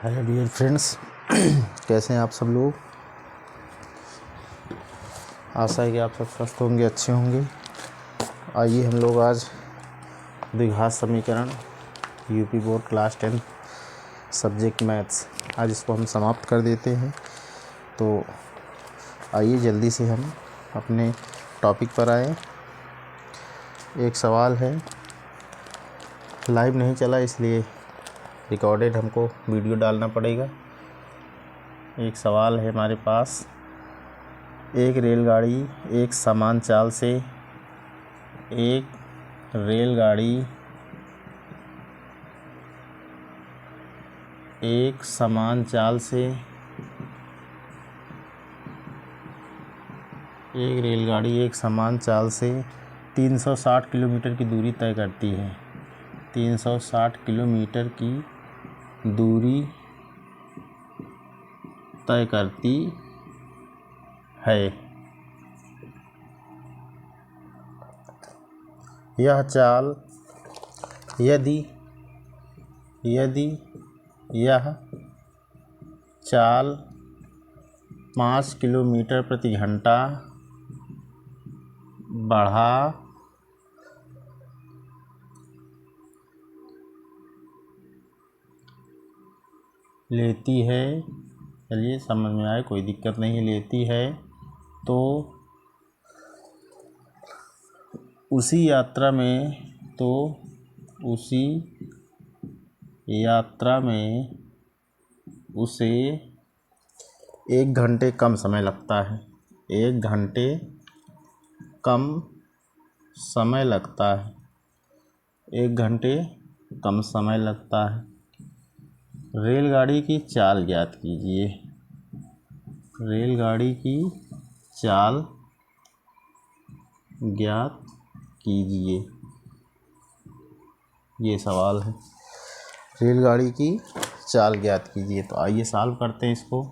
Hello dear friends, कैसे हैं आप सब लोग। आशा है कि आप सब स्वस्थ होंगे, अच्छे होंगे। आइए हम लोग आज द्विघात समीकरण UP board class 10 subject maths आज इसको हम समाप्त कर देते हैं। तो आइए जल्दी से हम अपने टॉपिक पर आए। एक सवाल है, लाइव नहीं चला इसलिए रिकॉर्डेड हमको वीडियो डालना पड़ेगा। एक सवाल है हमारे पास, एक रेलगाड़ी एक समान चाल से एक समान चाल से 360 किलोमीटर की दूरी तय करती है। 360 किलोमीटर की दूरी तय करती है। यह चाल यदि यह चाल 5 किलोमीटर प्रति घंटा बढ़ा लेती है, चलिए समझ में आए, कोई दिक्कत नहीं है, लेती है, तो उसी यात्रा में उसे 1 घंटे कम समय लगता है। 1 घंटे कम समय लगता है। 1 घंटे कम समय लगता है। रेलगाड़ी की चाल ज्ञात कीजिए। रेलगाड़ी की चाल ज्ञात कीजिए, ये सवाल है। रेलगाड़ी की चाल ज्ञात कीजिए। तो आइए सॉल्व करते हैं इसको।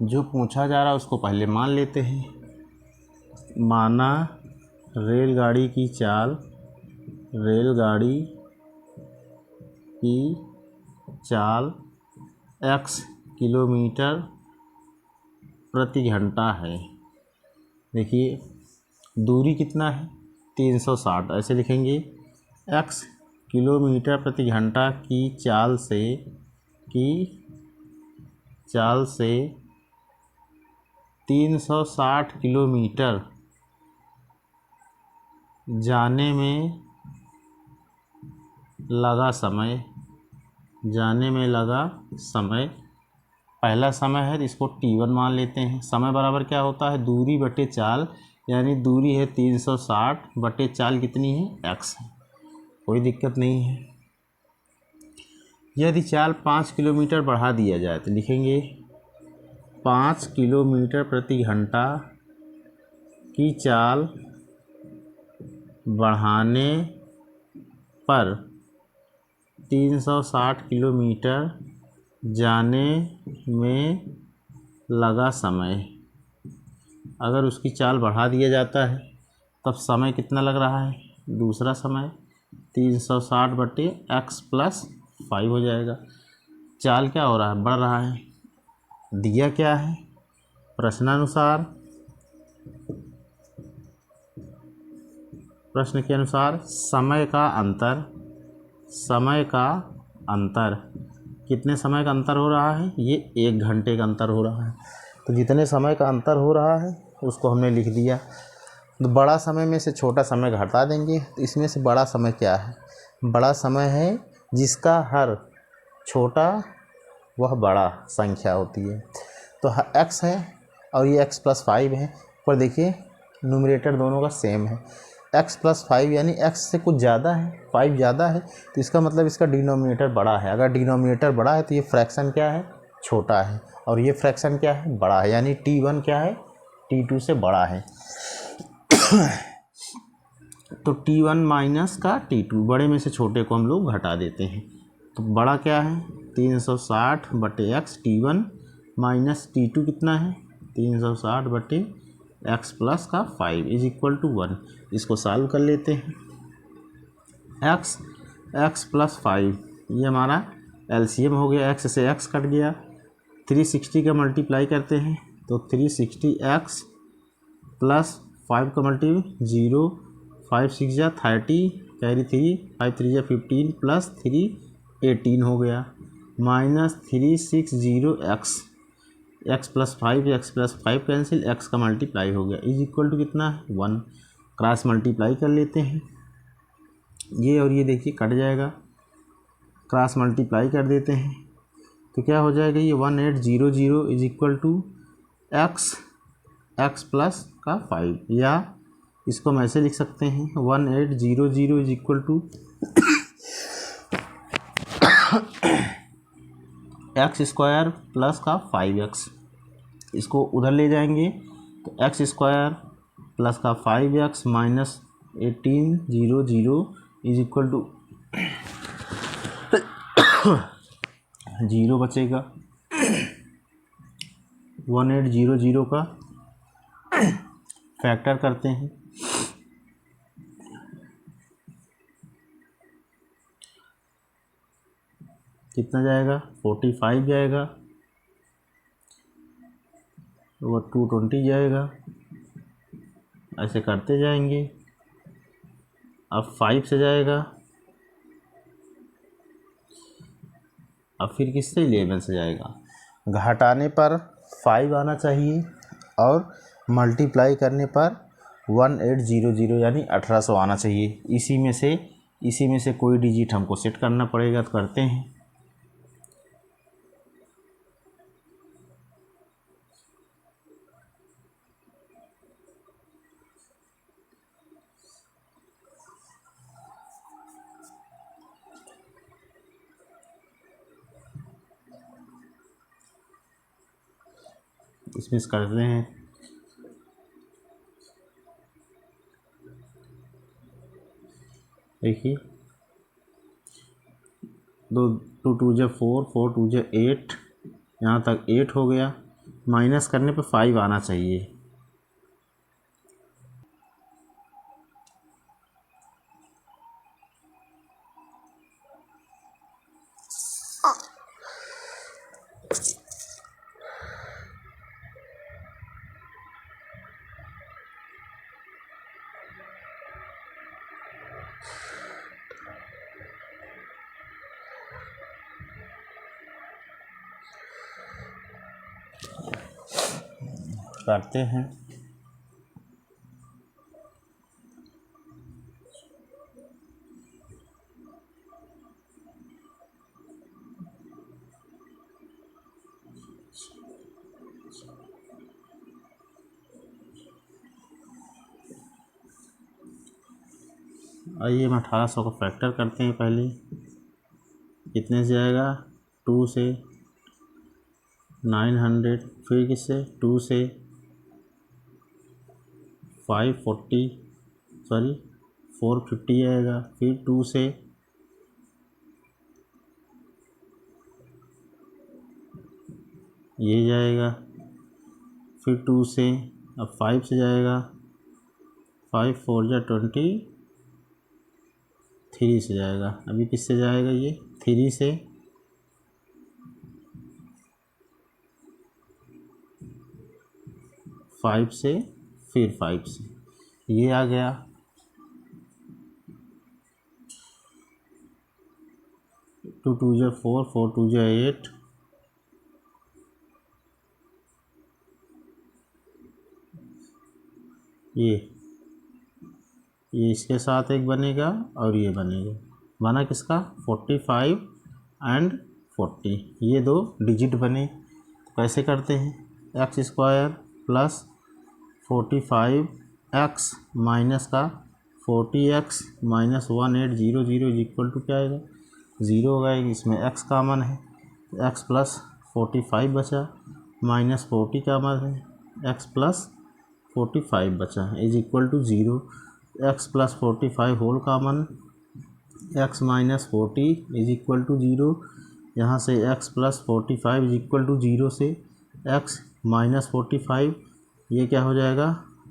जो पूछा जा रहा है उसको पहले मान लेते हैं। माना रेलगाड़ी की चाल x किलोमीटर प्रति घंटा है। देखिए दूरी कितना है, 360, ऐसे लिखेंगे। x किलोमीटर प्रति घंटा की चाल से 360 किलोमीटर जाने में लगा समय। पहला समय है, इसको t1 मान लेते हैं। समय बराबर क्या होता है, दूरी बटे चाल, यानी दूरी है 360 बटे चाल कितनी है, x है। कोई दिक्कत नहीं है। यदि चाल 5 किलोमीटर बढ़ा दिया जाए तो लिखेंगे 5 किलोमीटर प्रति घंटा की चाल बढ़ाने पर 360 किलोमीटर जाने में लगा समय। अगर उसकी चाल बढ़ा दिया जाता है तब समय कितना लग रहा है, दूसरा समय 360 बटे x प्लस 5 हो जाएगा। चाल क्या हो रहा है, बढ़ रहा है। दिया क्या है, प्रश्न के अनुसार समय का अंतर कितने समय का अंतर हो रहा है, ये 1 घंटे का अंतर हो रहा है। तो जितने समय का अंतर हो रहा है उसको हमने लिख दिया। तो बड़ा समय में से छोटा समय घटा देंगे। तो इसमें से बड़ा समय क्या है, बड़ा समय है जिसका हर छोटा वह बड़ा संख्या होती है। तो x है और ये x प्लस 5 है। पर देखिए न्यूमरेटर दोनों का सेम है, x प्लस 5 यानी x से कुछ ज़्यादा है, 5 ज़्यादा है, तो इसका मतलब इसका डिनोमिनेटर बड़ा है। अगर डिनोमिनेटर बड़ा है तो ये फ्रैक्शन क्या है, छोटा है, और ये फ्रैक्शन क्या है, बड़ा है, यानी t1 क्या है, t2 से बड़ा है। तो t1 माइनस का t2, बड़े में से छोटे को हम लोग घटा देते हैं। तो बड़ा क्या है, 360 बटे x, t1 माइनस t2 कितना है, 360 बटे एक्स प्लस का 5 इज इक्वल टू 1। इसको सॉल्व कर लेते हैं। एक्स प्लस 5 ये हमारा एलसीएम हो गया, एक्स से एक्स कट गया, 360 का मल्टीप्लाई करते हैं तो 360x प्लस 5 का मल्टी 0, 5 6 जा 30, कैरी 3, 5 3 जा 15 प्लस 3 18 हो गया, minus 360x, x plus 5 cancel, x का मल्टीप्लाई हो गया इज इक्वल टू कितना है 1। क्रॉस मल्टीप्लाई कर लेते हैं, ये और ये देखिए कट जाएगा, क्रॉस मल्टीप्लाई कर देते हैं तो क्या हो जाएगा ये 1800 is equal to x plus का 5, या इसको हम ऐसे लिख सकते हैं 1800 is equal to x square plus का 5x। इसको उधर ले जाएंगे तो एक्स स्क्वायर प्लस का 5x minus 1800 is equal to 0 बचेगा। 1800 का फैक्टर करते हैं, कितना जाएगा 45 जाएगा, वो 220 जाएगा, ऐसे करते जाएंगे। अब 5 से जाएगा, अब फिर किससे 11 से जाएगा। घटाने पर 5 आना चाहिए और मल्टीप्लाई करने पर 1800 यानी 1800 आना चाहिए। इसी में से कोई डिजिट हमको सेट करना पड़ेगा, तो करते हैं। इसमें करते हैं, देखिए 2 2 जा 4, 4 2 जा 8, यहाँ तक 8 हो गया, माइनस करने पे 5 आना चाहिए। करते हैं, आइए हम 1800 का फैक्टर करते हैं। पहले कितने से आएगा, 2 से 900, फिर किससे 2 से 450 आएगा, फिर 2 से ये जाएगा, फिर 2 से, अब 5 से जाएगा, 5 4 जा 20, 3 से जाएगा। अभी किससे जाएगा ये 3 से, 5 से, फिर 5 से, ये आ गया। टू 2 जा 4, 4 2 जा 8, ये इसके साथ एक बनेगा और ये बनेगा, बना किसका 45 एंड 40, ये 2 डिजिट बने। कैसे करते हैं, x square plus 45x minus का 40x minus 1800 is equal to क्या आएगा 0 होगा। इसमें x कामन है, x प्लस 45 बचा, माइनस 40 कामन है, x प्लस 45 बचा is equal to 0। x plus 45 whole common, x minus 40 is equal to 0। यहाँ से x plus 45 is equal to 0 से x माइनस 45, ये क्या हो जाएगा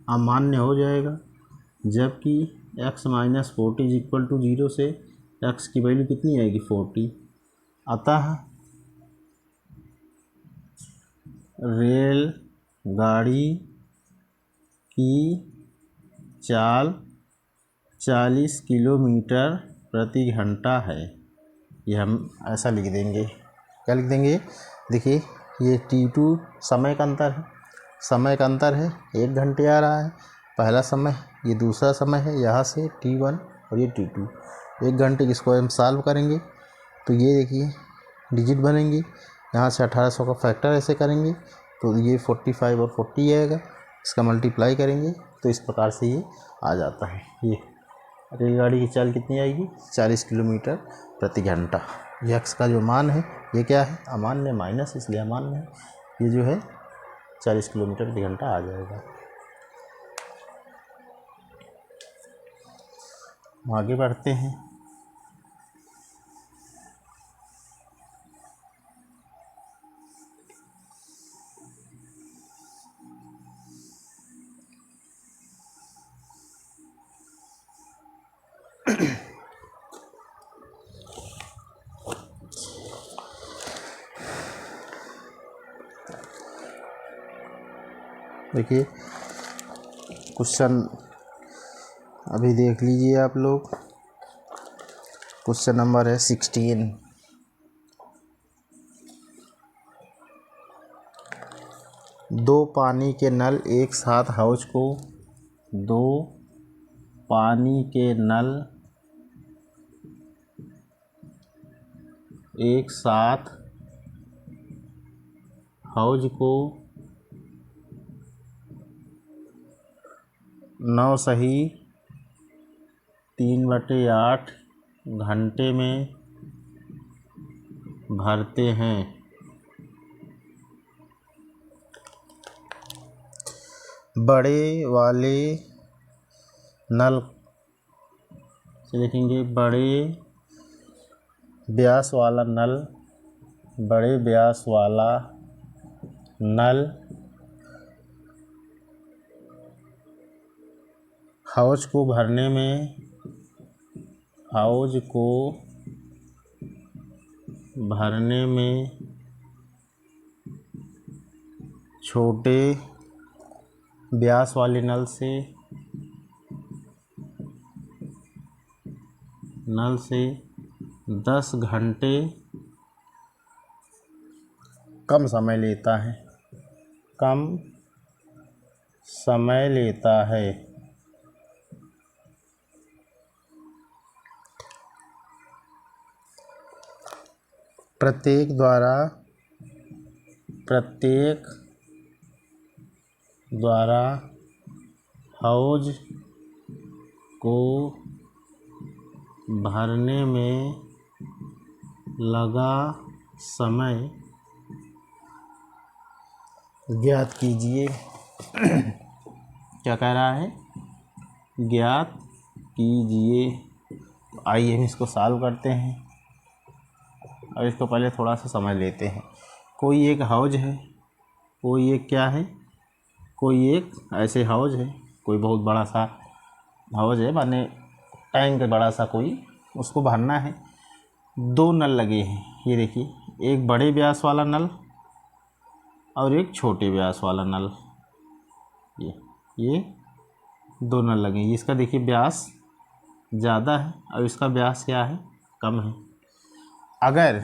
अमान्य हो जाएगा, जबकि x minus 40 is equal to 0 से x की वैल्यू कितनी आएगी 40। अतः रेल गाड़ी की चाल 40 किलोमीटर प्रति घंटा है। ये हम ऐसा लिख देंगे। क्या लिख देंगे? देखिए ये t2 समय का अंतर है, समय का अंतर है 1 घंटे आ रहा है पहला समय, ये दूसरा समय है यहाँ से t1 और ये t2। 1 घंटे किसको हम सॉल्व करेंगे तो ये देखिए डिजिट बनेंगे, यहाँ से 1800 का फैक्टर ऐसे करेंगे तो ये 45 और 40 आएगा, इसका मल्टीप्लाई करेंगे तो इस प्रकार से ये आ जाता है। ये रेलगाड़ी की चाल कितनी आएगी 40 किलोमीटर प्रति घंटा। ये x का जो मान है ये क्या है अमान्य, माइनस इसलिए अमान्य है, ये जो है 40 किलोमीटर प्रति घंटा आ जाएगा। आगे बढ़ते हैं। देखिए क्वेश्चन अभी देख लीजिए आप लोग। क्वेश्चन नंबर है 16। दो पानी के नल एक साथ हाउस को, दो पानी के नल एक साथ हाउस को 9 सही 3/8 घंटे में भरते हैं। बड़े वाले नल से लिखेंगे बड़े व्यास वाला नल, बड़े व्यास वाला नल हाउस को भरने में, हाउस को भरने में छोटे व्यास वाले नल से 10 घंटे कम समय लेता है, कम समय लेता है। प्रत्येक द्वारा हाउस को भरने में लगा समय ज्ञात कीजिए। क्या कह रहा है? ज्ञात कीजिए। आइए हम इसको सॉल्व करते हैं और इसको पहले थोड़ा सा समझ लेते हैं। कोई एक हाउस है, कोई एक क्या है, कोई एक ऐसे हाउस है, कोई बहुत बड़ा सा हाउस है माने टैंक बड़ा सा कोई, उसको भरना है। 2 नल लगे हैं, ये देखिए एक बड़े व्यास वाला नल और एक छोटे व्यास वाला नल, ये 2 नल लगे हैं। इसका देखिए व्यास ज़्यादा है और इसका व्यास क्या है कम है। अगर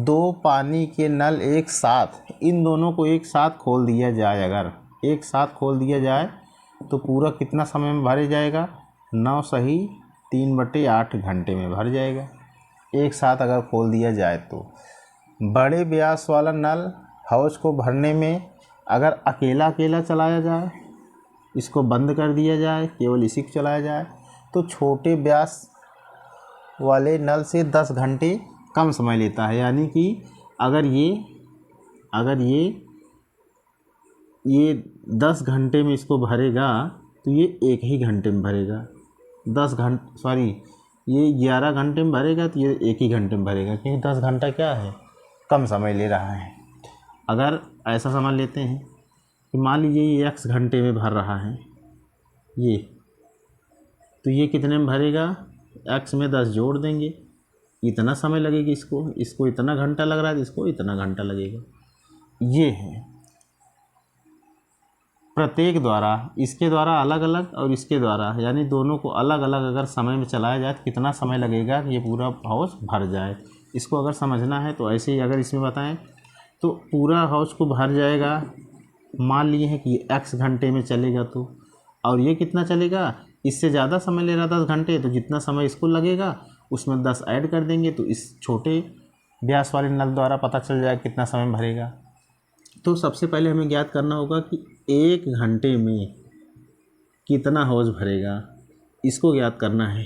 2 पानी के नल एक साथ, इन दोनों को एक साथ खोल दिया जाए, अगर एक साथ खोल दिया जाए तो पूरा कितना समय में भर जाएगा 9 सही 3/8 घंटे में भर जाएगा। एक साथ अगर खोल दिया जाए तो बड़े व्यास वाला नल हाउस को भरने में अगर अकेला अकेला चलाया जाए, इसको बंद कर दिया जाए, केवल इसी को चलाया जाए, तो छोटे व्यास वाले नल से 10 घंटे कम समय लेता है। यानी कि अगर ये 10 घंटे में इसको भरेगा तो ये 1 ही घंटे में भरेगा। ये 11 घंटे में भरेगा तो ये 1 ही घंटे में भरेगा, क्योंकि 10 घंटा क्या है कम समय ले रहा है। अगर ऐसा समझ लेते हैं कि मान लीजिए ये x घंटे में भर रहा है, ये, तो ये कितने में भरेगा, x में 10 जोड़ देंगे, इतना समय लगेगा इसको इतना घंटा लग रहा है, इसको इतना घंटा लगेगा। ये है प्रत्येक द्वारा, इसके द्वारा अलग अलग और इसके द्वारा, यानी दोनों को अलग अलग अगर समय में चलाया जाए तो कितना समय लगेगा कि ये पूरा हाउस भर जाए। इसको अगर समझना है तो ऐसे ही अगर इसमें बताएं तो पूरा हाउस को भर जाएगा, मान लिए हैं कि ये x घंटे में चलेगा, तो और ये कितना चलेगा, इससे ज़्यादा समय ले रहा 10 घंटे, तो जितना समय इसको लगेगा उसमें 10 ऐड कर देंगे, तो इस छोटे व्यास वाले नल द्वारा पता चल जाएगा कितना समय भरेगा। तो सबसे पहले हमें ज्ञात करना होगा कि 1 घंटे में कितना हाउस भरेगा, इसको ज्ञात करना है।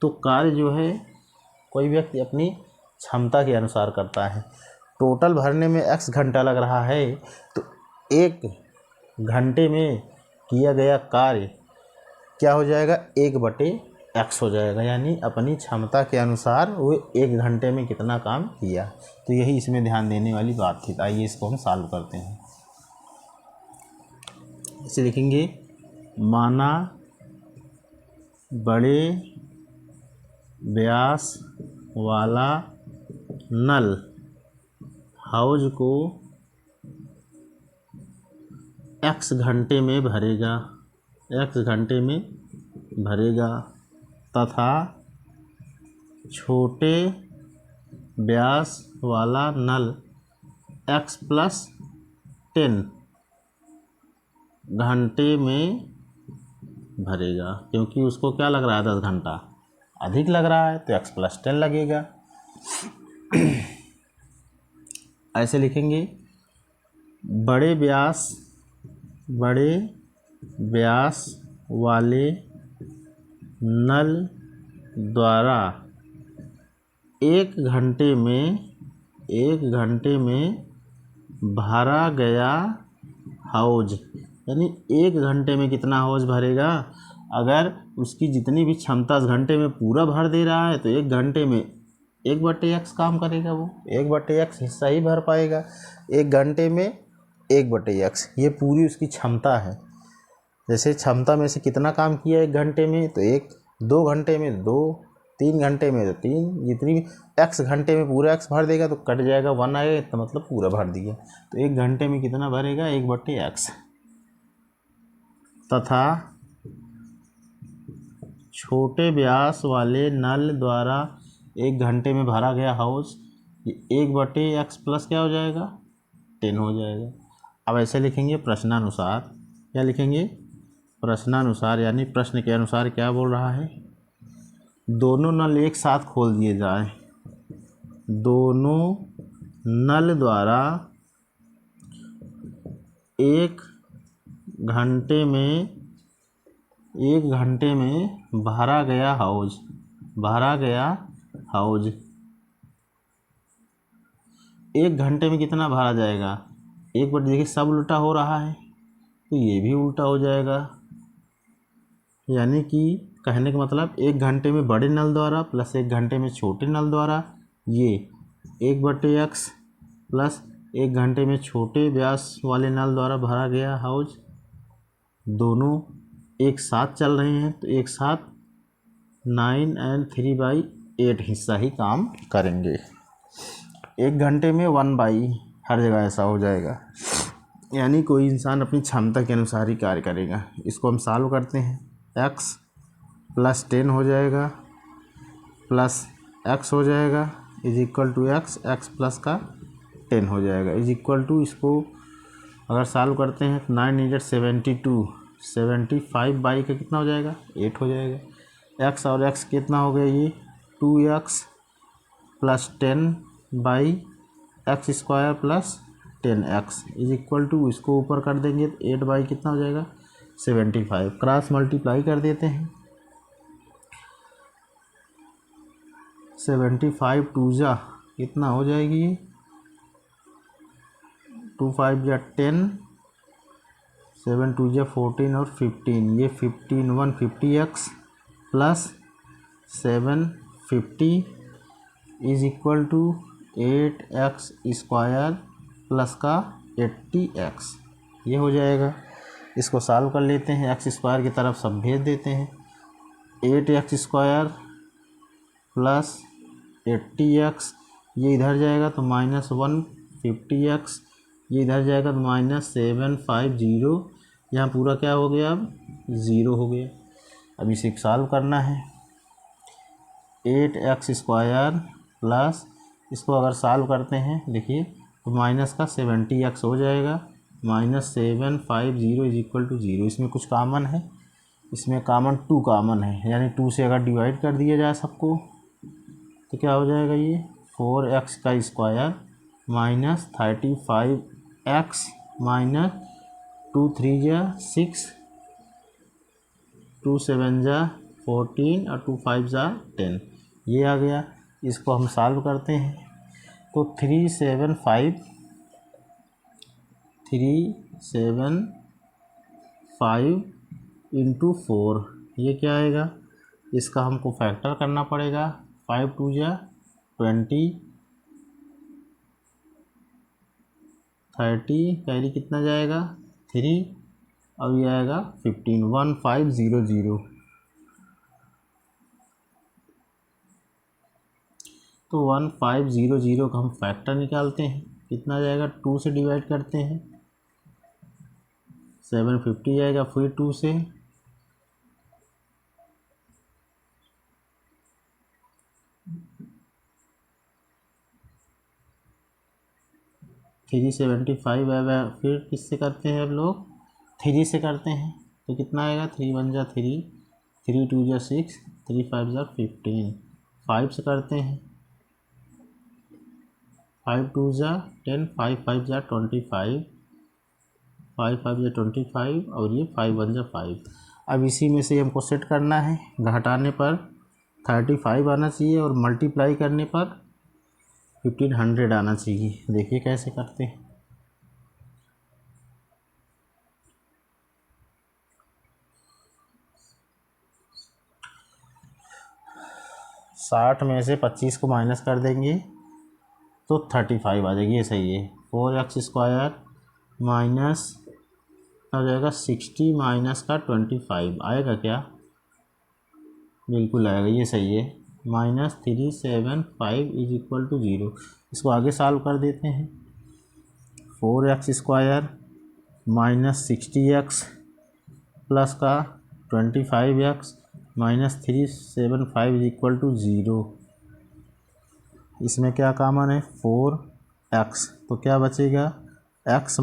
तो कार्य जो है कोई व्यक्ति अपनी क्षमता के अनुसार करता है। टोटल भरने में x घंटा लग रहा है, तो 1 घंटे में किया गया कार्य क्या हो जाएगा, 1/x हो जाएगा, यानी अपनी क्षमता के अनुसार वो 1 घंटे में कितना काम किया। तो यही इसमें ध्यान देने वाली बात थी। आइए इसको हम सॉल्व करते हैं। इसे लिखेंगे, माना बड़े व्यास वाला नल हाउस को x घंटे में भरेगा, x घंटे में भरेगा, तथा छोटे व्यास वाला नल x + 10 घंटे में भरेगा, क्योंकि उसको क्या लग रहा है, 10 घंटा अधिक लग रहा है, तो x + 10 लगेगा। ऐसे लिखेंगे, बड़े व्यास वाले नल द्वारा 1 घंटे में भरा गया हाउस, यानी 1 घंटे में कितना हाउस भरेगा। अगर उसकी जितनी भी क्षमता घंटे में पूरा भर दे रहा है तो 1 घंटे में 1/x काम करेगा, वो 1/x हिस्सा ही भर पाएगा। 1 घंटे में 1/x ये पूरी उसकी क्षमता है। जैसे क्षमता में से कितना काम किया 1 घंटे में, तो 1, 2 घंटे में 2, 3 घंटे में तो 3, जितनी भी x घंटे में पूरा x भर देगा तो कट जाएगा 1 आएगा, तो मतलब पूरा भर दिया। तो 1 घंटे में कितना भरेगा, 1/x, तथा छोटे व्यास वाले नल द्वारा 1 घंटे में भरा गया हाउस, 1/x प्लस क्या हो जाएगा, 10 हो जाएगा। अब ऐसे लिखेंगे प्रश्नानुसार, क्या लिखेंगे, प्रश्नानुसार, यानी प्रश्न के अनुसार क्या बोल रहा है, दोनों नल एक साथ खोल दिए जाए, दोनों नल द्वारा 1 घंटे में भरा गया हाउस 1 घंटे में कितना भरा जाएगा, 1/, देखिए सब उल्टा हो रहा है तो ये भी उल्टा हो जाएगा। यानी कि कहने का मतलब 1 घंटे में बड़े नल द्वारा प्लस 1 घंटे में छोटे नल द्वारा, ये 1/x प्लस 1 घंटे में छोटे व्यास वाले नल द्वारा भरा गया हाउस, दोनों एक साथ चल रहे हैं तो एक साथ 9 और 3/8 हिस्सा ही काम करेंगे। 1 घंटे में 1/, हर जगह ऐसा हो जाएगा, यानी कोई इंसान अपनी क्षमता के अनुसार ही कार्य करेगा। इसको हम सॉल्व करते हैं, x + 10 हो जाएगा प्लस x हो जाएगा is equal to x plus का 10 हो जाएगा इज इक्वल टू, इसको अगर सॉल्व करते हैं तो 9 × 72, 75 का कितना हो जाएगा, 8 हो जाएगा। x और x कितना हो गया, ये 2x + 10/x² + 10x is equal to, इसको ऊपर कर देंगे तो 8 कितना हो जाएगा, 75। क्रॉस मल्टीप्लाई कर देते हैं, 75 2 जा कितना हो जाएगी, ये 2 5 जा 10, 7 2 जा 14 और 15, ये 15 150x plus 750 is equal to 8x² plus का 80x, ये हो जाएगा। इसको सॉल्व कर लेते हैं, एक्स स्क्वायर की तरफ सब भेज देते हैं। 8x² प्लस 80x, ये इधर जाएगा तो -150x, ये इधर जाएगा तो -750, यहाँ पूरा क्या हो गया, अब 0 हो गया। अब इसे सॉल्व करना है। 8x² प्लस, इसको अगर सॉल्व करते हैं देखिए तो माइनस का 70x हो जाएगा, -750 = 0। इसमें कुछ कॉमन है, इसमें कॉमन 2 कॉमन है, यानी 2 से अगर डिवाइड कर दिया जाए सबको तो क्या हो जाएगा, ये 4x² -35x -2 3 जा 6, 2 7 जा 14 और 2 5 जा 10, ये आ गया। इसको हम सॉल्व करते हैं तो 375 × 4, ये क्या आएगा, इसका हमको फैक्टर करना पड़ेगा। 5 2 जा 20, 30 कैरी कितना जाएगा 3, अब ये आएगा 15, 1500। तो 1500 का हम फैक्टर निकालते हैं, कितना जाएगा, 2 से डिवाइड करते हैं 750 आएगा, फिर 2 से 375 आएगा, फिर किससे करते हैं अब लोग, 3 से करते हैं तो कितना आएगा, 3 1 जा 3, 3 2 जा 6, 3 5 जा 15। 5 से करते हैं, 5 2 जा 10, 5 5 जा 25, 5 5 जा 25 और ये 5 1 जा 5। अब इसी में से हमको सेट करना है, घटाने पर 35 आना चाहिए और मल्टीप्लाई करने पर 1500 आना चाहिए। देखिए कैसे करते हैं। 60 में से 25 को माइनस कर देंगे तो 35 आ जाएगी, ये सही है। 4x² माइनस हो जाएगा 60 माइनस का 25 आएगा क्या, बिल्कुल आएगा, ये सही है। -375 = 0। इसको आगे सॉल्व कर देते हैं। 4x² माइनस 60x प्लस का 25x -375 = 0। इसमें क्या कॉमन है, 4x, तो क्या बचेगा, x -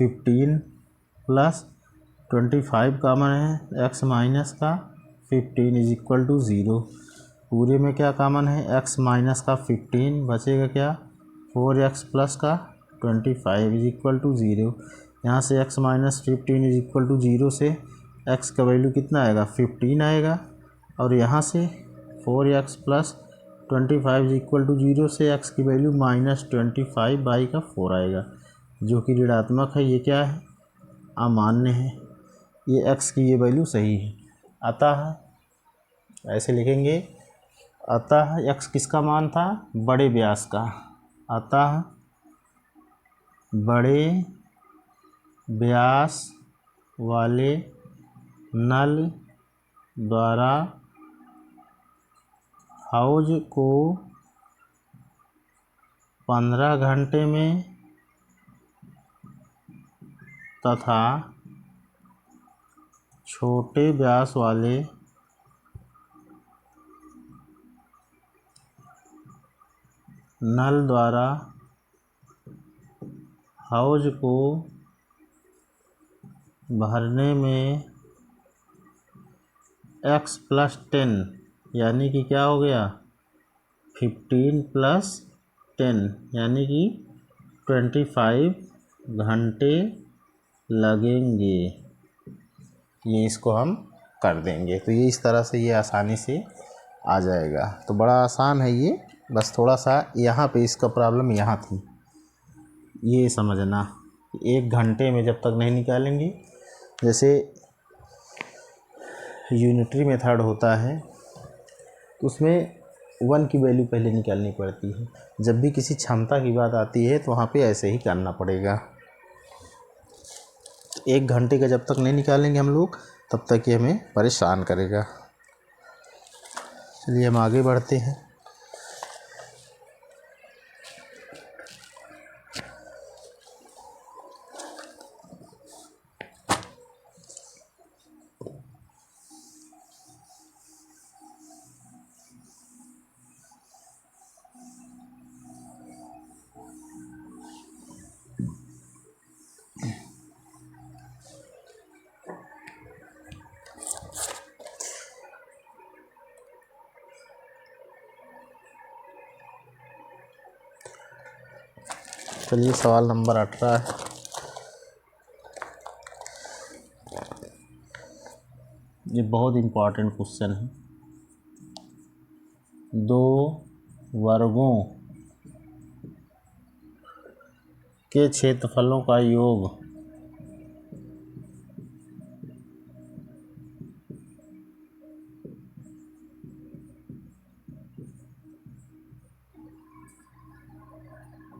15 प्लस 25 कॉमन है, x माइनस का 15 = 0। पूरे में क्या कॉमन है, x माइनस का 15 बचेगा क्या, 4x प्लस का 25 = 0। यहाँ से x - 15 = 0 से x का वैल्यू कितना आएगा, 15 आएगा, और यहाँ से 4x प्लस 25 = 0 से x की वैल्यू -25/4 आएगा, जो कि ऋणात्मक है। ये क्या है, अमान्य है। ये x की ये वैल्यू सही है। अतः ऐसे लिखेंगे, अतः x किसका मान था, बड़े व्यास का। अतः बड़े व्यास वाले नल द्वारा हाउज को 15 घंटे में तथा छोटे व्यास वाले नल द्वारा हाउज को भरने में x + 10 यानी कि क्या हो गया, 15 + 10 यानी कि 25 घंटे लगेंगे। ये इसको हम कर देंगे तो ये इस तरह से ये आसानी से आ जाएगा। तो बड़ा आसान है ये, बस थोड़ा सा यहाँ पे इसका प्रॉब्लम यहाँ थी, ये समझना। 1 घंटे में जब तक नहीं निकालेंगे, जैसे यूनिटरी मेथड होता है तो उसमें 1 की वैल्यू पहले निकालनी पड़ती है। जब भी किसी क्षमता की बात आती है तो वहाँ पे ऐसे ही करना पड़ेगा। 1 घंटे का जब तक नहीं निकालेंगे हम लोग तब तक ये हमें परेशान करेगा। चलिए हम आगे बढ़ते हैं। चलिए सवाल नंबर 18 है। ये बहुत इम्पोर्टेंट क्वेश्चन है। 2 वर्गों के क्षेत्रफलों का योग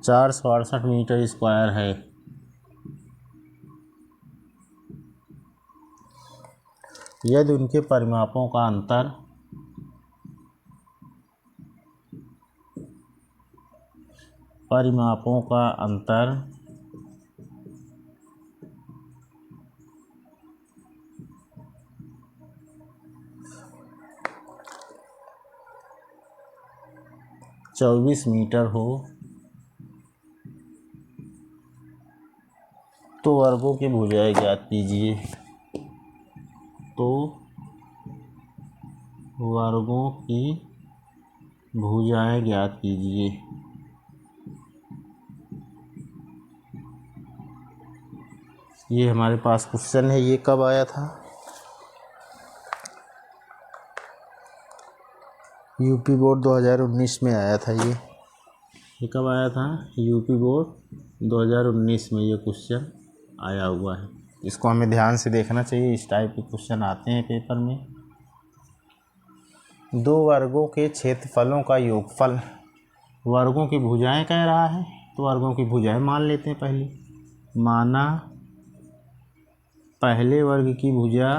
468 मीटर स्क्वायर है। यदि उनके परिमापों का अंतर 24 मीटर हो तो वर्गों की भुजाएं ज्ञात कीजिए। तो वर्गों की भुजाएं ज्ञात कीजिए। ये हमारे पास क्वेश्चन है। ये कब आया था? यूपी बोर्ड 2019 में आया था। ये कब आया था? यूपी बोर्ड 2019 में ये क्वेश्चन आया हुआ है। इसको हमें ध्यान से देखना चाहिए। इस टाइप के क्वेश्चन आते हैं पेपर में। 2 वर्गों के क्षेत्रफलों का योगफल। वर्गों की भुजाएं कह रहा है तो वर्गों की भुजाएं मान लेते हैं। पहले माना पहले वर्ग की भुजा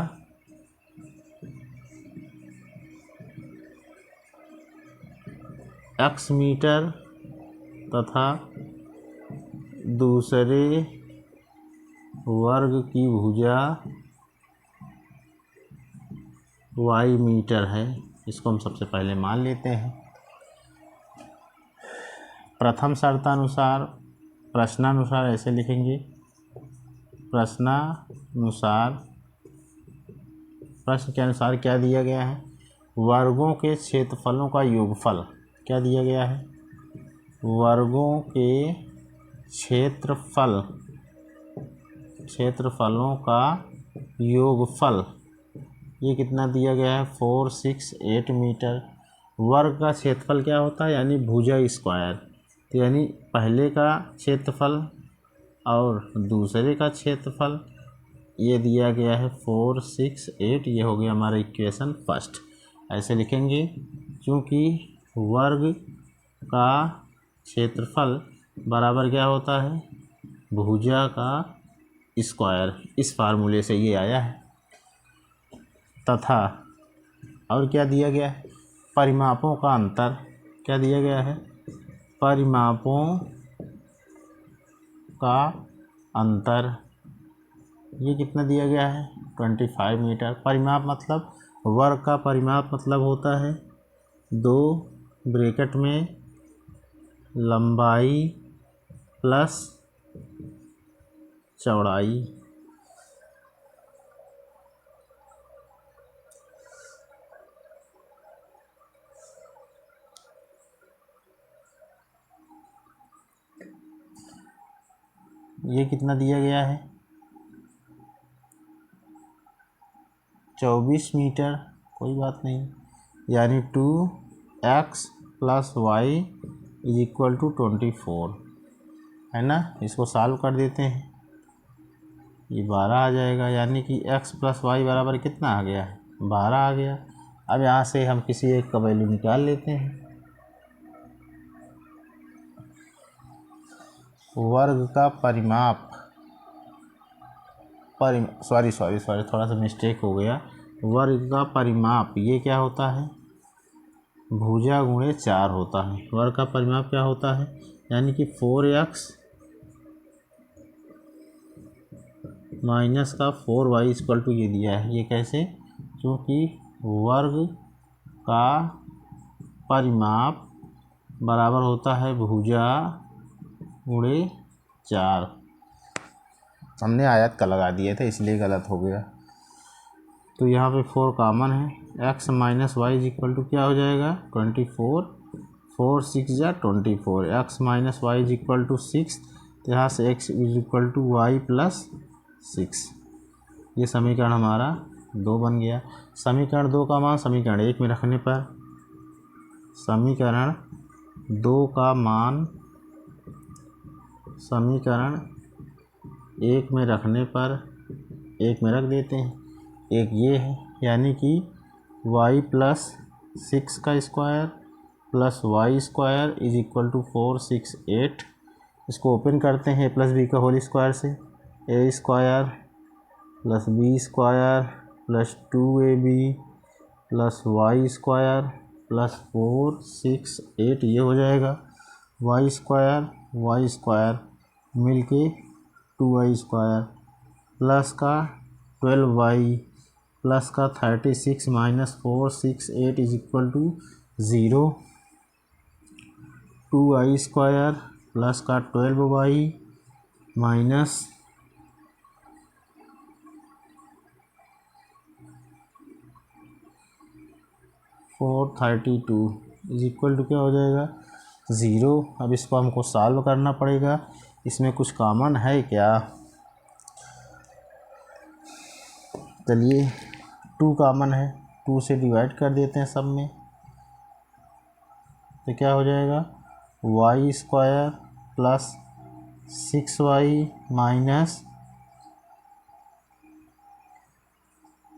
x मीटर तथा दूसरे वर्ग की भुजा y मीटर है। इसको हम सबसे पहले मान लेते हैं। प्रथम शर्तानुसार प्रश्नानुसार ऐसे लिखेंगे। प्रश्नानुसार प्रश्न के अनुसार क्या दिया गया है? वर्गों के क्षेत्रफलों का योगफल। क्या दिया गया है? वर्गों के क्षेत्रफलों का योगफल। ये कितना दिया गया है? 468 मीटर। वर्ग का क्षेत्रफल क्या होता है? यानी भुजा स्क्वायर। तो यानी पहले का क्षेत्रफल और दूसरे का क्षेत्रफल ये दिया गया है 468। ये हो गया हमारा इक्वेशन फर्स्ट। ऐसे लिखेंगे क्योंकि वर्ग का क्षेत्रफल बराबर क्या होता है? भुजा का स्क्वायर। इस फार्मूले से ये आया है। तथा और क्या दिया गया है? परिमापों का अंतर। क्या दिया गया है? परिमापों का अंतर। ये कितना दिया गया है? 25 मीटर। परिमाप मतलब वर्ग का परिमाप मतलब होता है 2 ब्रैकेट में लंबाई प्लस चौड़ाई। ये कितना दिया गया है? 24 मीटर। कोई बात नहीं। यानी 2x + y = 24 है ना। इसको सॉल्व कर देते हैं। ये 12 आ जाएगा। यानी कि x + y बराबर कितना आ गया है? 12 आ गया। अब यहाँ से हम किसी एक का वैल्यू निकाल लेते हैं। वर्ग का परिमाप सॉरी थोड़ा सा मिस्टेक हो गया। वर्ग का परिमाप ये क्या होता है, भुजा गुणे 4 होता है। वर्ग का परिमाप क्या होता है, यानी कि 4x माइनस का 4y इक्वल टू ये दिया है। ये कैसे, क्योंकि वर्ग का परिमाप बराबर होता है भुजा गुणे 4। हमने आयत का लगा दिया था इसलिए गलत हो गया। तो यहाँ पे 4 कॉमन है। x minus y is equal to क्या हो जाएगा 24, 4 6 जा 24, x minus y is equal to 6। तो यहाँ से x is equal to y plus 6। ये समीकरण हमारा 2 बन गया। समीकरण 2 का मान समीकरण 1 में रखने पर, समीकरण 2 का मान समीकरण 1 में रखने पर 1 में रख देते हैं। एक ये है, यानी कि y प्लस 6 का square plus y square is equal to 4 6 8। इसको ओपन करते हैं a प्लस बी का होल स्क्वायर से, a square plus b square plus 2ab plus y square plus 4 6 8 ये हो जाएगा। वाई स्क्वायर मिल के 2y स्क्वायर प्लस का 12y प्लस का 36 minus 4 6 8 is equal to 0। 2y square plus का 12y minus 432 is equal to क्या हो जाएगा 0। अब इसको हमको सॉल्व करना पड़ेगा। इसमें कुछ कॉमन है क्या, चलिए 2 कॉमन है, 2 से डिवाइड कर देते हैं सब में। तो क्या हो जाएगा y square plus 6y minus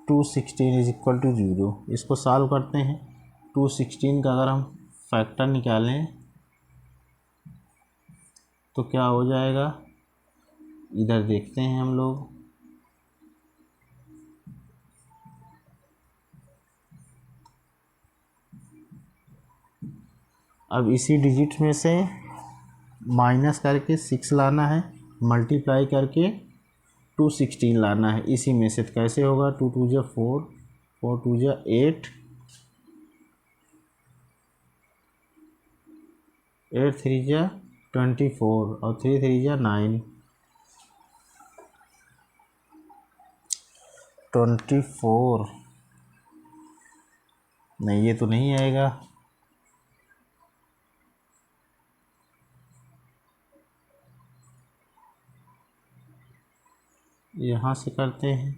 216 is equal to 0। इसको सॉल्व करते हैं। 216 का अगर हम फैक्टर निकालें तो क्या हो जाएगा, इधर देखते हैं हम लोग। अब इसी डिजिट में से माइनस करके 6 लाना है, मल्टीप्लाई करके 216 लाना है। इसी में से तो कैसे होगा 2 2 जा 4, 4 2 जा 8, 8 3 जा 24 और 3 3 जा 9, 24 नहीं, ये तो नहीं आएगा। यहाँ से करते हैं,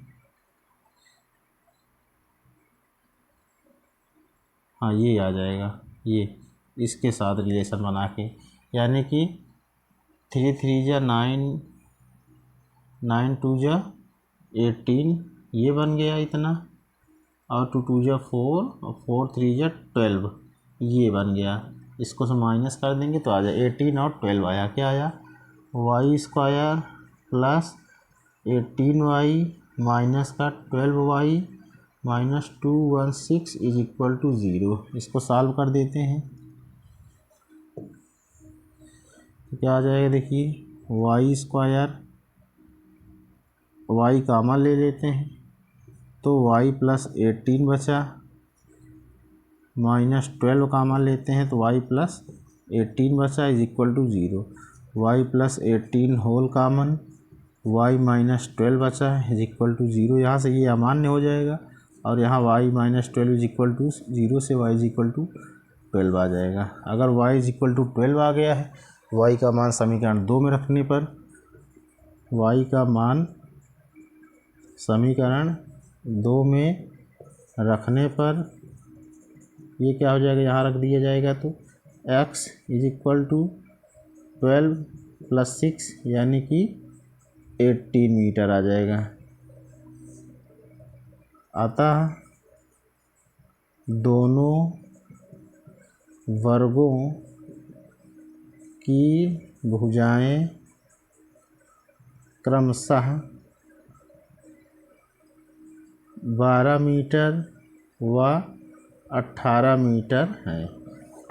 हाँ ये आ जाएगा, ये इसके साथ रिलेशन बना के, यानी कि 3 3 जा 9, 9 2 जा 18 ये बन गया इतना, और 2 2 जा 4 और 4 3 जा 12 ये बन गया। इसको से माइनस कर देंगे तो आ जाए 18 और 12 आया। क्या आया Y square plus 18y minus का 12y minus 216 is equal to 0। इसको सॉल्व कर देते हैं तो क्या आ जाएगा, देखिए वाई स्क्वायर, वाई कॉमन ले लेते हैं तो y प्लस 18 बचा, माइनस 12 कॉमन लेते हैं तो y प्लस 18 बचा is equal to 0। Y plus 18 whole common, y minus 12 बचा है इज इक्वल टू 0। यहाँ से ये अमान्य हो जाएगा और यहाँ y minus 12 is equal to 0 से y इज इक्वल टू 12 आ जाएगा। अगर y इज इक्वल टू 12 आ गया है, y का मान समीकरण 2 में रखने पर, y का मान समीकरण 2 में रखने पर ये क्या हो जाएगा, यहाँ रख दिया जाएगा तो x is equal to 12 plus 6 यानी कि 18 मीटर आ जाएगा। अतः दोनों वर्गों की भुजाएं क्रमशः 12 मीटर व 18 मीटर है,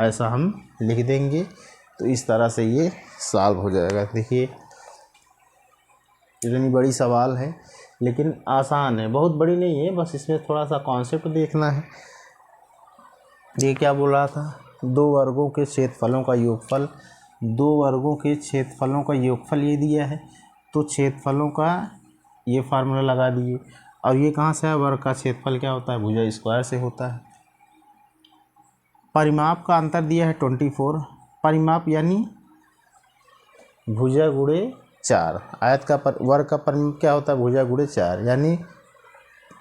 ऐसा हम लिख देंगे। तो इस तरह से ये सॉल्व हो जाएगा। देखिए इतनी बड़ी सवाल है लेकिन आसान है, बहुत बड़ी नहीं है, बस इसमें थोड़ा सा कॉन्सेप्ट देखना है। ये क्या बोल रहा था, दो वर्गों के क्षेत्रफलों का योगफल, दो वर्गों के क्षेत्रफलों का योगफल ये दिया है, तो क्षेत्रफलों का ये फार्मूला लगा दिए। और ये कहाँ से है, वर्ग का क्षेत्रफल क्या होता है, भुजा स्क्वायर से होता है। परिमाप का अंतर दिया है 24, परिमाप यानी भुजा गुणे 4, आयत का वर्ग का परिमाप क्या होता है, भुजा गुणे 4, यानी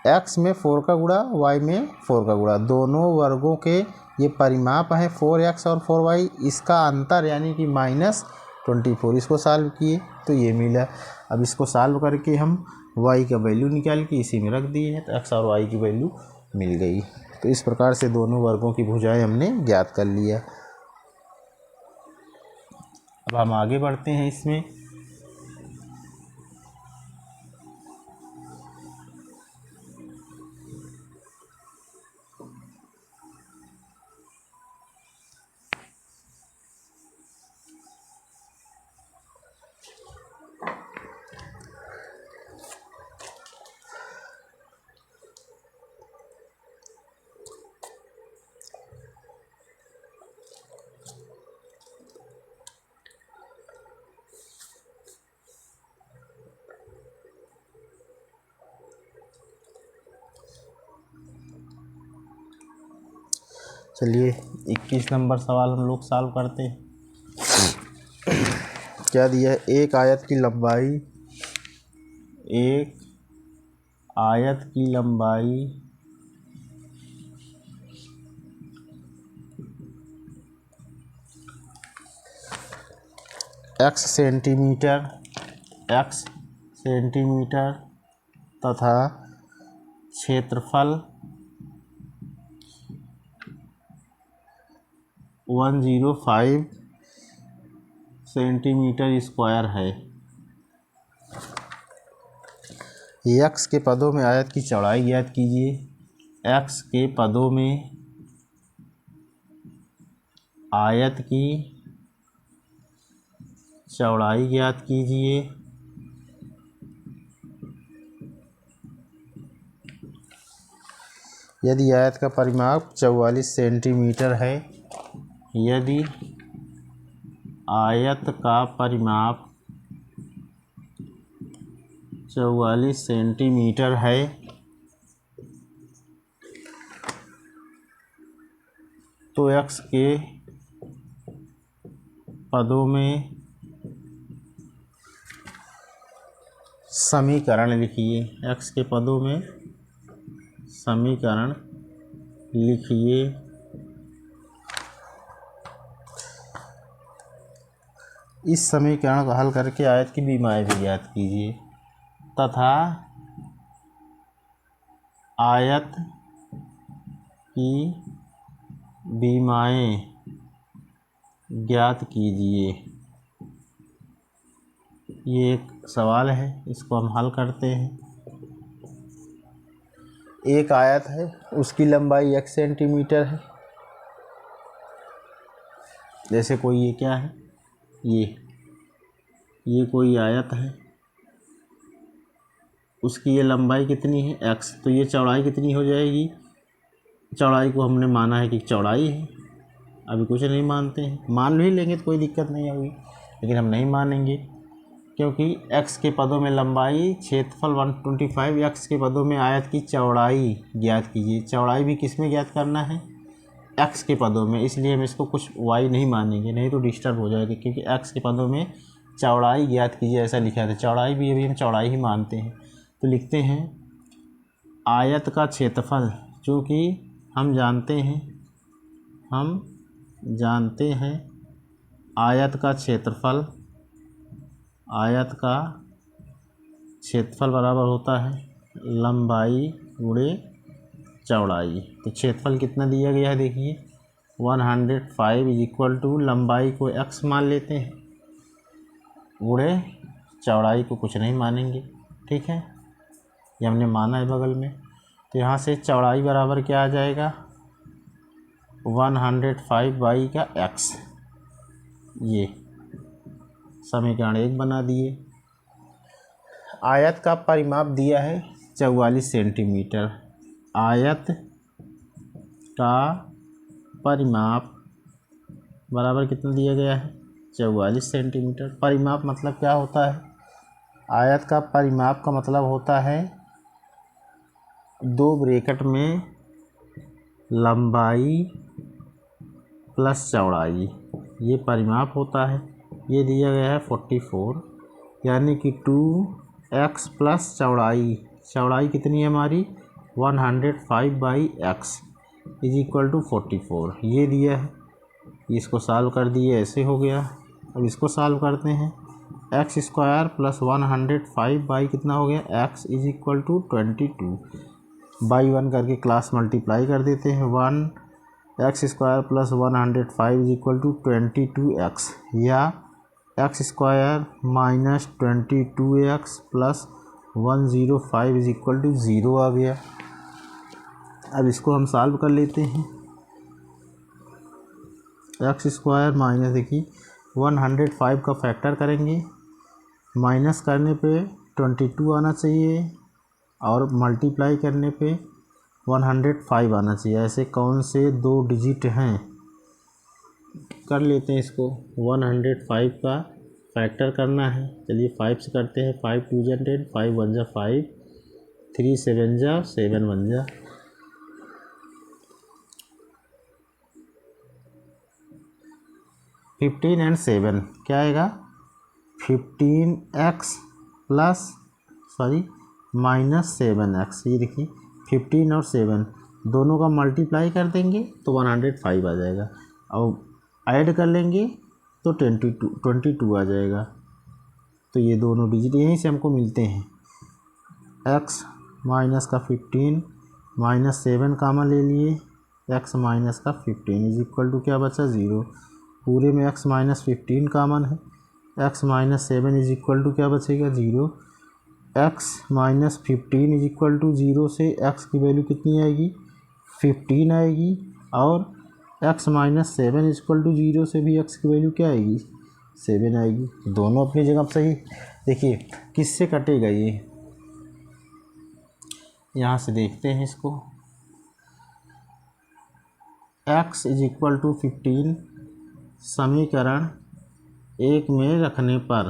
x में 4 का गुणा y में 4 का गुणा, दोनों वर्गों के ये परिमाप है 4x और 4y, इसका अंतर यानी कि -24। इसको सॉल्व किए तो ये मिला। अब इसको सॉल्व करके हम y का वैल्यू निकाल के इसी में रख दिए हैं, तो x और y की वैल्यू मिल गई। तो इस प्रकार से दोनों वर्गों की भुजाएं हमने ज्ञात कर लिया। अब हम आगे बढ़ते हैं इसमें। चलिए 21 नंबर सवाल हम लोग सॉल्व करते हैं। क्या दिया है, एक आयत की लंबाई, एक आयत की लंबाई x सेंटीमीटर तथा क्षेत्रफल 105 सेंटीमीटर स्क्वायर है। x के पदों में आयत की चौड़ाई ज्ञात कीजिए। x के पदों में आयत की चौड़ाई ज्ञात कीजिए। यदि आयत का परिमाप 44 सेंटीमीटर है, यदि आयत का परिमाप 44 सेंटीमीटर है, तो x के पदों में समीकरण लिखिए। x के पदों में समीकरण लिखिए। इस समीकरण को हल करके आयत की विमाएँ भी ज्ञात कीजिए तथा आयत की विमाएँ ज्ञात कीजिए। ये एक सवाल है, इसको हम हल करते हैं। एक आयत है, उसकी लंबाई x सेंटीमीटर है। जैसे कोई ये क्या है, ये कोई आयत है, उसकी ये लंबाई कितनी है x, तो ये चौड़ाई कितनी हो जाएगी, चौड़ाई को हमने माना है कि चौड़ाई है, अभी कुछ नहीं मानते हैं, मान भी लेंगे तो कोई दिक्कत नहीं होगी, लेकिन हम नहीं मानेंगे क्योंकि x के पदों में लंबाई, क्षेत्रफल 125, x के पदों में आयत की चौड़ाई ज्ञात कीजिए। चौड़ाई भी किस में ज्ञात करना है, x के पदों में, इसलिए हम इसको कुछ y नहीं मानेंगे, नहीं तो डिस्टर्ब हो जाएगा, क्योंकि x के पदों में चौड़ाई ज्ञात कीजिए ऐसा लिखा था। चौड़ाई भी अभी हम चौड़ाई ही मानते हैं, तो लिखते हैं आयत का क्षेत्रफल, चूँकि हम जानते हैं आयत का क्षेत्रफल बराबर होता है लंबाई गुणे चौड़ाई। तो क्षेत्रफल कितना दिया गया है, देखिए 105 इज इक्वल टू, लंबाई को x मान लेते हैं, गुणे चौड़ाई को कुछ नहीं मानेंगे, ठीक है, ये हमने माना है बगल में। तो यहाँ से चौड़ाई बराबर क्या आ जाएगा 105 बाई का x। ये समीकरण 1 बना दिए। आयत का परिमाप दिया है 44 सेंटीमीटर। आयत का परिमाप बराबर कितना दिया गया है 44 सेंटीमीटर। परिमाप मतलब क्या होता है? आयत का परिमाप का मतलब होता है 2 ब्रैकेट में लंबाई प्लस चौड़ाई, ये परिमाप होता है। ये दिया गया है 44, यानी कि 2x प्लस चौड़ाई, चौड़ाई कितनी है हमारी 105 by x is equal to 44, ये दिया है। इसको सॉल्व कर दिए, ऐसे हो गया। अब इसको सॉल्व करते हैं। एक्स स्क्वायर प्लस 105 बाई कितना हो गया x is equal to 22, by 1 करके क्लास मल्टीप्लाई कर देते हैं। 1x square plus 105 is equal to 22x, या x square minus 22x plus 105 is equal to 0 आ गया। अब इसको हम सॉल्व कर लेते हैं। एक्स स्क्वायर माइनस देखिए 105 का फैक्टर करेंगे, माइनस करने पे 22 आना चाहिए और मल्टीप्लाई करने पे 105 आना चाहिए। ऐसे कौन से 2 डिजिट हैं? कर लेते हैं इसको। 105 का फैक्टर करना है, चलिए 5 से करते हैं। 5 2 जा 10, 5 1 जा 5, 3 7 जा 7 1 जा 15 एंड 7 क्या आएगा 15x प्लस माइनस 7x। ये देखिए 15 और 7 दोनों का मल्टीप्लाई कर देंगे तो 105 आ जाएगा, और ऐड कर लेंगे तो 22 आ जाएगा। तो ये दोनों डिजिट यहीं से हमको मिलते हैं। x माइनस का 15 माइनस 7 कामा ले लिए, x माइनस का 15 इज इक्वल टू क्या बचा 0। पूरे में x माइनस 15 कामन है, x minus 7 is equal to क्या बचेगा 0। x minus 15 is equal to 0 से x की वैल्यू कितनी आएगी 15 आएगी, और x minus 7 is equal to 0 से भी x की वैल्यू क्या आएगी 7 आएगी। दोनों अपनी जगह पर सही। देखिए किससे कटेगा ये, यहाँ से देखते हैं इसको। x इज इक्वल टू 15 समीकरण 1 में रखने पर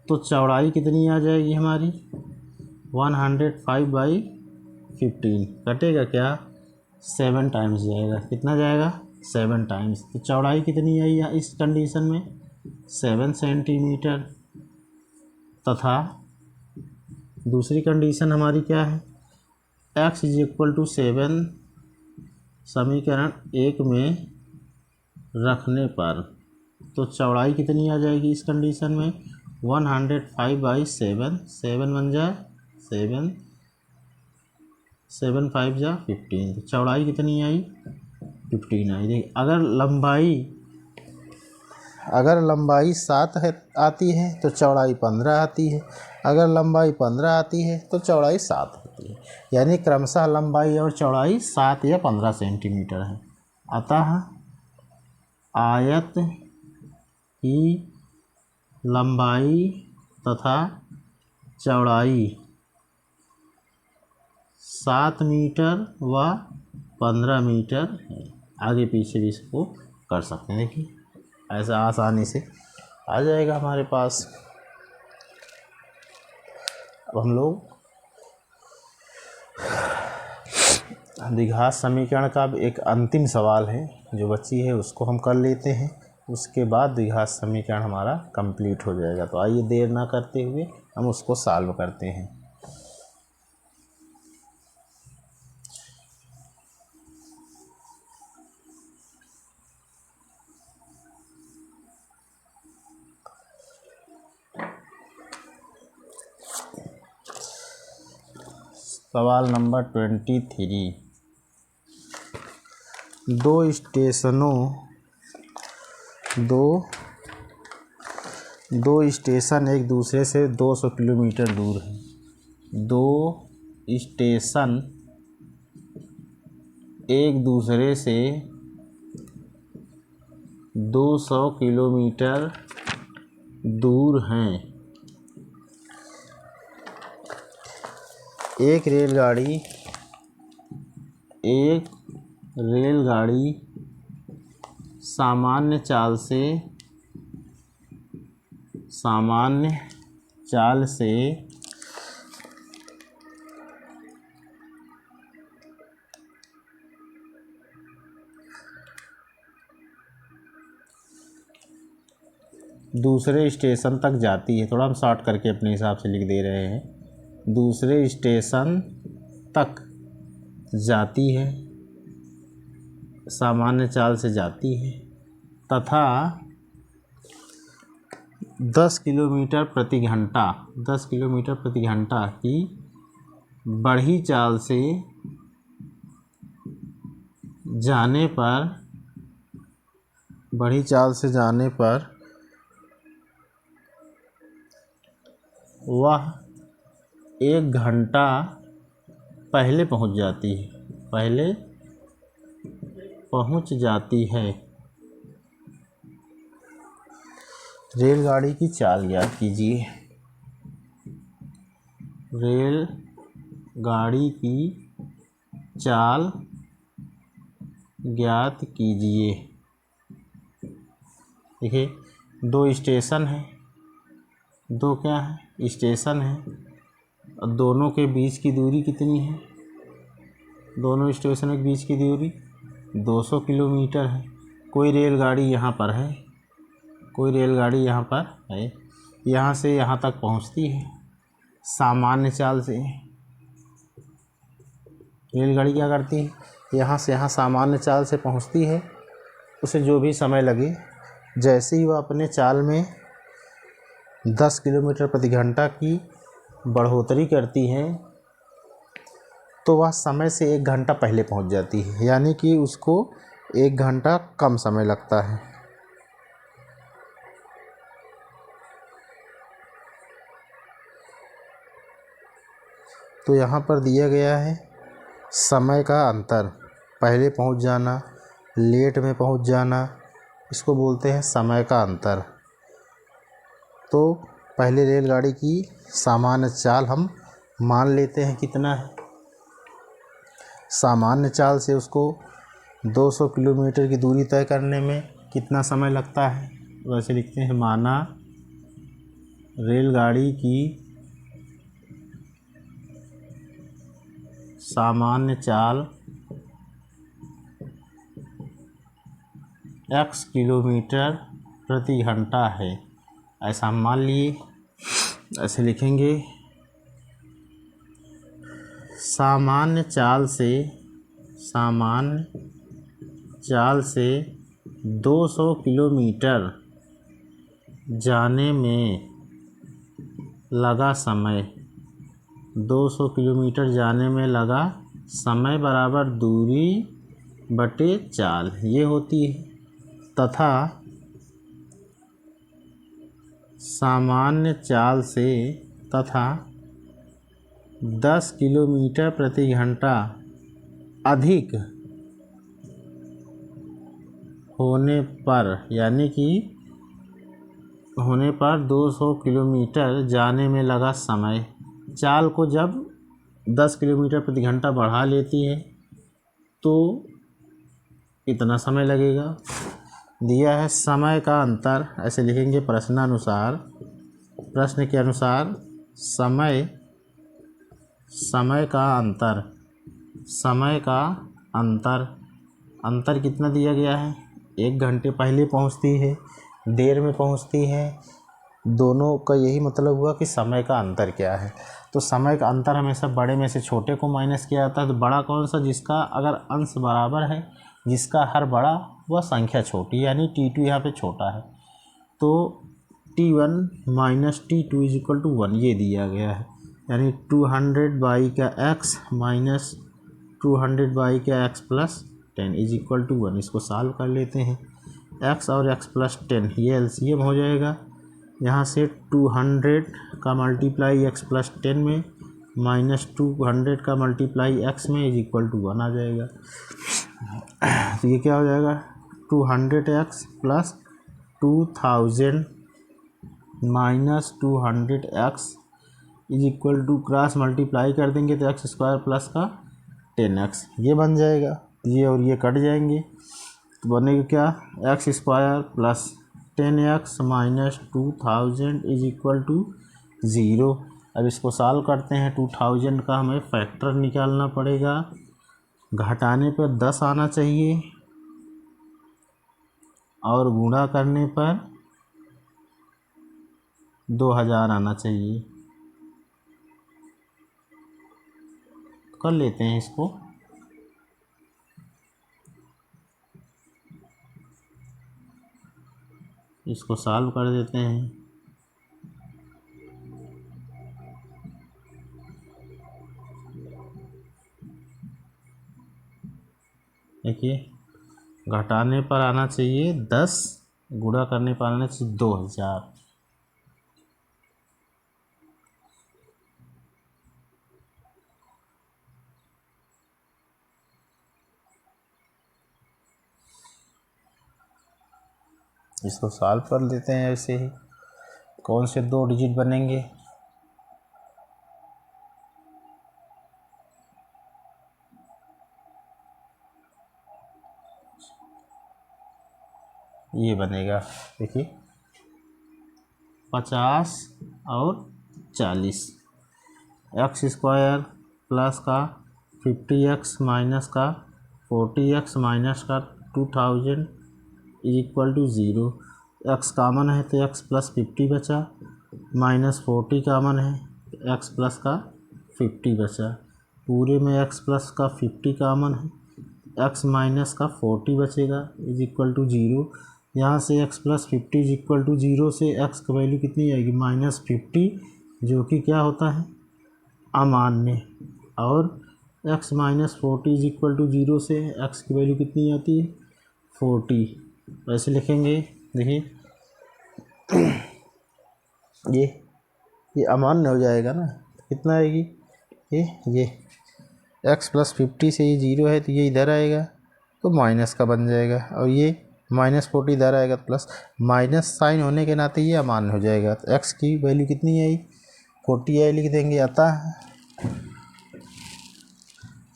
तो चौड़ाई कितनी आ जाएगी हमारी 105 बाई 15, कटेगा क्या 7 टाइम्स जाएगा। कितना जाएगा 7 टाइम्स। तो चौड़ाई कितनी आई इस कंडीशन में 7 सेंटीमीटर। तथा दूसरी कंडीशन हमारी क्या है x इज इक्वल टू 7 समीकरण 1 में रखने पर तो चौड़ाई कितनी आ जाएगी इस कंडीशन में 105 बाई 7, 7 1 जा 7, 7 5 जा 15, तो चौड़ाई कितनी आई 15 आई। देखिए अगर लंबाई 7 है आती है तो चौड़ाई 15 आती है, अगर लंबाई 15 आती है तो चौड़ाई 7 होती है, यानी क्रमशः लंबाई और चौड़ाई 7 या 15 सेंटीमीटर है। अतः आयत की लंबाई तथा चौड़ाई 7 मीटर व 15 मीटर है। आगे पीछे भी इसको कर सकते हैं। देखिए ऐसा आसानी से आ जाएगा हमारे पास। अब हम लोग द्विघात समीकरण का एक अंतिम सवाल है जो बची है उसको हम कर लेते हैं, उसके बाद द्विघात समीकरण हमारा कंप्लीट हो जाएगा। तो आइए देर ना करते हुए हम उसको सॉल्व करते हैं। सवाल नंबर 23। दो स्टेशन एक दूसरे से 200 किलोमीटर दूर हैं। 2 स्टेशन एक दूसरे से 200 किलोमीटर दूर हैं। एक रेलगाड़ी सामान्य चाल से दूसरे स्टेशन तक जाती है। थोड़ा हम शॉर्ट करके अपने हिसाब से लिख दे रहे हैं। दूसरे स्टेशन तक जाती है, सामान्य चाल से जाती है, तथा 10 किलोमीटर प्रति घंटा की बढ़ी चाल से जाने पर वह 1 घंटा पहले पहुंच जाती है। रेलगाड़ी की चाल ज्ञात कीजिए। रेलगाड़ी की चाल ज्ञात कीजिए। देखिए, दो स्टेशन हैं, दो क्या है स्टेशन है, और दोनों के बीच की दूरी कितनी है? दोनों स्टेशनों के बीच की दूरी 200 किलोमीटर है। कोई रेलगाड़ी यहाँ पर है, यहाँ से यहाँ तक पहुँचती है सामान्य चाल से। रेलगाड़ी क्या करती है? यहाँ से यहाँ सामान्य चाल से पहुँचती है। उसे जो भी समय लगे, जैसे ही वह अपने चाल में 10 किलोमीटर प्रति घंटा की बढ़ोतरी करती है, तो वह समय से 1 घंटा पहले पहुंच जाती है, यानी कि उसको 1 घंटा कम समय लगता है। तो यहाँ पर दिया गया है समय का अंतर, पहले पहुंच जाना, लेट में पहुंच जाना, इसको बोलते हैं समय का अंतर। तो पहले रेलगाड़ी की सामान्य चाल हम मान लेते हैं कितना है। सामान्य चाल से उसको 200 किलोमीटर की दूरी तय करने में कितना समय लगता है, वैसे लिखते हैं माना रेलगाड़ी की सामान्य चाल x किलोमीटर प्रति घंटा है। ऐसा हम मान लिए। ऐसे लिखेंगे सामान्य चाल से 200 किलोमीटर जाने में लगा समय, 200 किलोमीटर जाने में लगा समय बराबर दूरी बटे चाल, ये होती है। तथा सामान्य चाल से 10 किलोमीटर प्रति घंटा अधिक होने पर, यानी कि होने पर 200 किलोमीटर जाने में लगा समय, चाल को जब 10 किलोमीटर प्रति घंटा बढ़ा लेती है तो इतना समय लगेगा। दिया है समय का अंतर, ऐसे लिखेंगे प्रश्न के अनुसार समय का अंतर कितना दिया गया है? 1 घंटे पहले पहुंचती है, देर में पहुंचती है, दोनों का यही मतलब हुआ कि समय का अंतर क्या है। तो समय का अंतर हमेशा बड़े में से छोटे को माइनस किया जाता है। तो बड़ा कौन सा? जिसका अगर अंश बराबर है, जिसका हर बड़ा वह संख्या छोटी, यानी T2 यहाँ पे छोटा है। तो T1 minus T2 is equal to 1, ये दिया गया है। यानी 200 बाई का x माइनस 200 बाई का x plus 10 is equal to 1। इसको सॉल्व कर लेते हैं। x और x प्लस 10 ये एलसीएम हो जाएगा। यहाँ से 200 का मल्टीप्लाई x प्लस 10 में -200 का मल्टीप्लाई x में इज इक्वल टू 1 आ जाएगा। तो ये क्या हो जाएगा 200x plus 2000 minus 200x is equal to cross multiply कर देंगे तो एक्स स्क्वायर प्लस का 10x ये बन जाएगा। ये और ये कट जाएंगे तो बनेगा क्या x square plus 10x minus 2000 is equal to 0। अब इसको सॉल्व करते हैं। 2000 का हमें फैक्टर निकालना पड़ेगा। घटाने पर 10 आना चाहिए और गुणा करने पर 2000 आना चाहिए। कर लेते हैं इसको। इसको सॉल्व कर देते हैं। देखिए घटाने पर आना चाहिए 10, गुणा करने पर आना चाहिए 2000। इसको सॉल्व कर लेते हैं। ऐसे ही कौन से 2 डिजिट बनेंगे, ये बनेगा। देखिए 50 और 40 एक्स स्क्वायर प्लस का 50x माइनस का 40x माइनस का 2000 is equal to 0। X common है तो x प्लस 50 बचा, माइनस 40 कामन है तो x प्लस का 50 बचा। पूरे में x प्लस का 50 कामन है, x माइनस का 40 बचेगा इज इक्वल टू 0। यहाँ से x plus 50 is equal to 0 से x की वैल्यू कितनी आएगी -50, जो कि क्या होता है अमान्य। और x minus 40 is equal to 0 से x की वैल्यू कितनी आती है 40। वैसे लिखेंगे। देखिए ये अमान्य हो जाएगा ना, कितना आएगी ये x प्लस 50 से ये 0 है तो ये इधर आएगा तो माइनस का बन जाएगा, और ये -40 इधर आएगा प्लस। माइनस साइन होने के नाते ये अमान्य हो जाएगा। तो x की वैल्यू कितनी आई 40 आई, लिख देंगे। आता है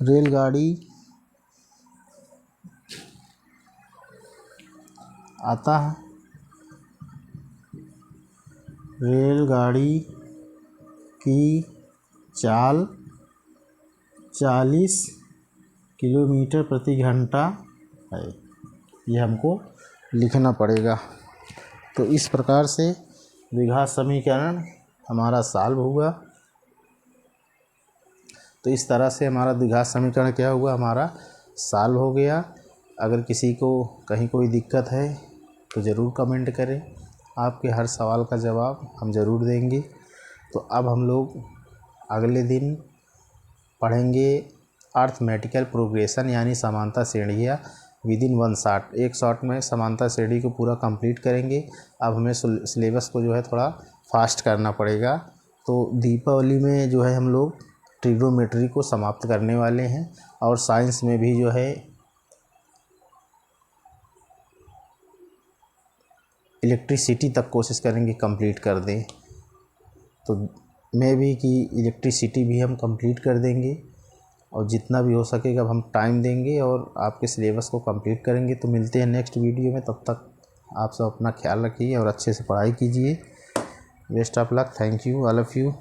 रेलगाड़ी आता है रेलगाड़ी की चाल 40 किलोमीटर प्रति घंटा है। ये हमको लिखना पड़ेगा। तो इस प्रकार से द्विघात समीकरण हमारा सॉल्व हुआ। तो इस तरह से हमारा द्विघात समीकरण क्या हुआ, हमारा सॉल्व हो गया। अगर किसी को कहीं कोई दिक्कत है तो ज़रूर कमेंट करें, आपके हर सवाल का जवाब हम ज़रूर देंगे। तो अब हम लोग अगले दिन पढ़ेंगे अर्थमेटिकल प्रोग्रेशन यानी समानता श्रेणियाँ विदिन 1 शॉट। एक शॉट में समानता श्रेणी को पूरा कंप्लीट करेंगे। अब हमें सिलेबस को जो है थोड़ा फास्ट करना पड़ेगा। तो दीपावली में जो है हम लोग ट्रिग्नोमेट्री को समाप्त करने वाले हैं, और साइंस में भी जो है इलेक्ट्रिसिटी तक कोशिश करेंगे कंप्लीट कर दें। तो मैं भी कि इलेक्ट्रिसिटी भी हम कंप्लीट कर देंगे, और जितना भी हो सकेगा अब हम टाइम देंगे और आपके सिलेबस को कंप्लीट करेंगे। तो मिलते हैं नेक्स्ट वीडियो में, तब तक आप सब अपना ख्याल रखिए और अच्छे से पढ़ाई कीजिए। Best of luck, thank you, all of you.